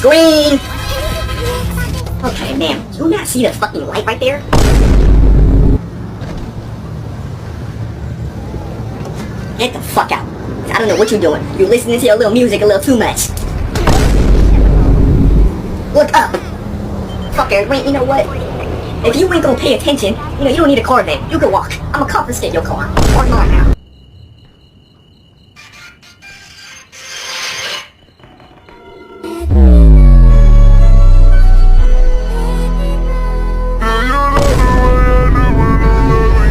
green! Okay, ma'am, do you not see the fucking light right there? Get the fuck out. I don't know what you're doing. You're listening to your little music a little too much. Look up. Fucker, wait, you know what? If you ain't gonna pay attention, you don't need a car then. You can walk. I'm gonna confiscate your car. Or mine now.